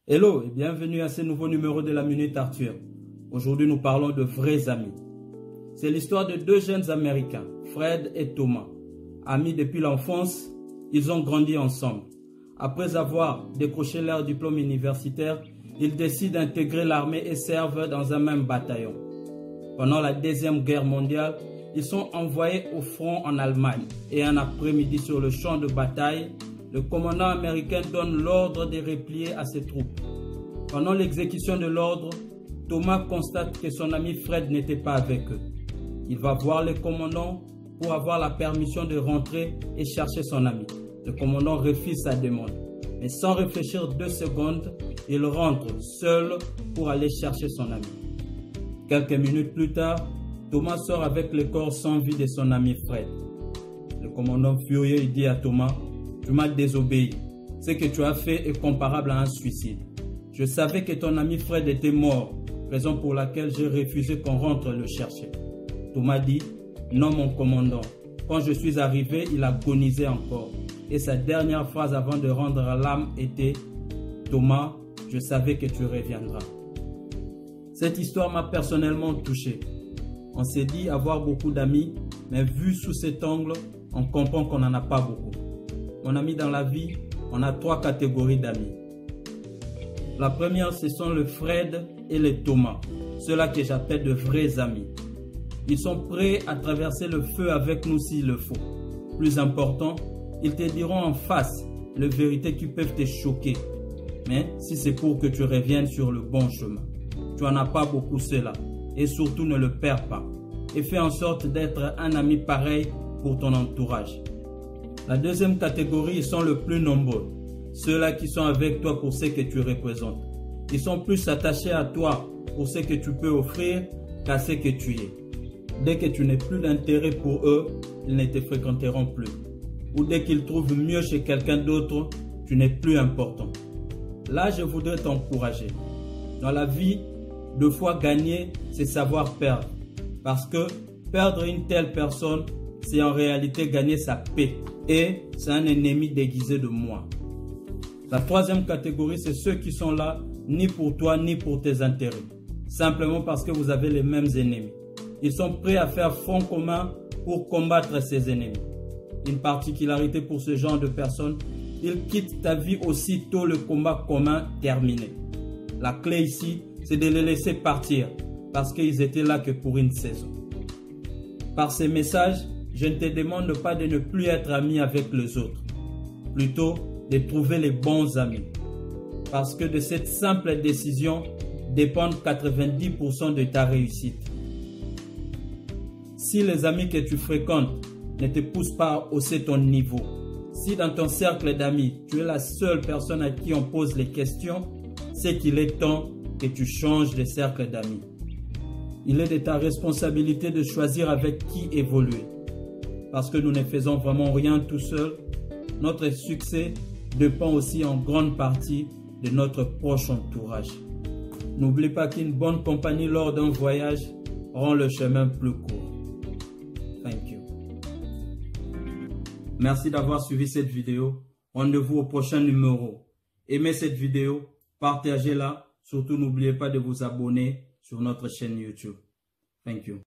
Hello et bienvenue à ce nouveau numéro de la Minute Arthur. Aujourd'hui, nous parlons de vrais amis. C'est l'histoire de deux jeunes Américains, Fred et Thomas. Amis depuis l'enfance, ils ont grandi ensemble. Après avoir décroché leur diplôme universitaire, ils décident d'intégrer l'armée et servent dans un même bataillon. Pendant la Deuxième Guerre mondiale, ils sont envoyés au front en Allemagne et un après-midi sur le champ de bataille, le commandant américain donne l'ordre de replier à ses troupes. Pendant l'exécution de l'ordre, Thomas constate que son ami Fred n'était pas avec eux. Il va voir le commandant pour avoir la permission de rentrer et chercher son ami. Le commandant refuse sa demande, mais sans réfléchir 2 secondes, il rentre seul pour aller chercher son ami. Quelques minutes plus tard, Thomas sort avec le corps sans vie de son ami Fred. Le commandant furieux dit à Thomas: « Tu m'as désobéi. Ce que tu as fait est comparable à un suicide. Je savais que ton ami Fred était mort, raison pour laquelle j'ai refusé qu'on rentre le chercher. » Thomas dit: « Non mon commandant. Quand je suis arrivé, il agonisait encore. Et sa dernière phrase avant de rendre l'âme était: « Thomas, je savais que tu reviendras. » Cette histoire m'a personnellement touché. On s'est dit avoir beaucoup d'amis, mais vu sous cet angle, on comprend qu'on n'en a pas beaucoup. Mon ami, dans la vie, on a 3 catégories d'amis. La première, ce sont le Fred et les Thomas, ceux-là que j'appelle de vrais amis. Ils sont prêts à traverser le feu avec nous s'il le faut. Plus important, ils te diront en face les vérités qui peuvent te choquer. Mais si c'est pour que tu reviennes sur le bon chemin, tu n'en as pas beaucoup ceux-là. Et surtout, ne le perds pas. Et fais en sorte d'être un ami pareil pour ton entourage. La deuxième catégorie, ils sont le plus nombreux. Ceux-là qui sont avec toi pour ce que tu représentes. Ils sont plus attachés à toi pour ce que tu peux offrir qu'à ce que tu es. Dès que tu n'es plus d'intérêt pour eux, ils ne te fréquenteront plus. Ou dès qu'ils trouvent mieux chez quelqu'un d'autre, tu n'es plus important. Là, je voudrais t'encourager. Dans la vie, 2 fois gagner, c'est savoir perdre. Parce que perdre une telle personne, c'est en réalité gagner sa paix. Et c'est un ennemi déguisé de moi. La troisième catégorie, c'est ceux qui sont là ni pour toi ni pour tes intérêts. Simplement parce que vous avez les mêmes ennemis. Ils sont prêts à faire front commun pour combattre ces ennemis. Une particularité pour ce genre de personnes, ils quittent ta vie aussitôt le combat commun terminé. La clé ici, c'est de les laisser partir parce qu'ils étaient là que pour une saison. Par ces messages, je ne te demande pas de ne plus être ami avec les autres, plutôt de trouver les bons amis. Parce que de cette simple décision dépendent 90% de ta réussite. Si les amis que tu fréquentes ne te poussent pas à hausser ton niveau, si dans ton cercle d'amis, tu es la seule personne à qui on pose les questions, c'est qu'il est temps que tu changes de cercle d'amis. Il est de ta responsabilité de choisir avec qui évoluer. Parce que nous ne faisons vraiment rien tout seul, notre succès dépend aussi en grande partie de notre proche entourage. N'oublie pas qu'une bonne compagnie lors d'un voyage rend le chemin plus court. Thank you. Merci d'avoir suivi cette vidéo. Rendez-vous au prochain numéro. Aimez cette vidéo, partagez-la. Surtout, n'oubliez pas de vous abonner sur notre chaîne YouTube. Thank you.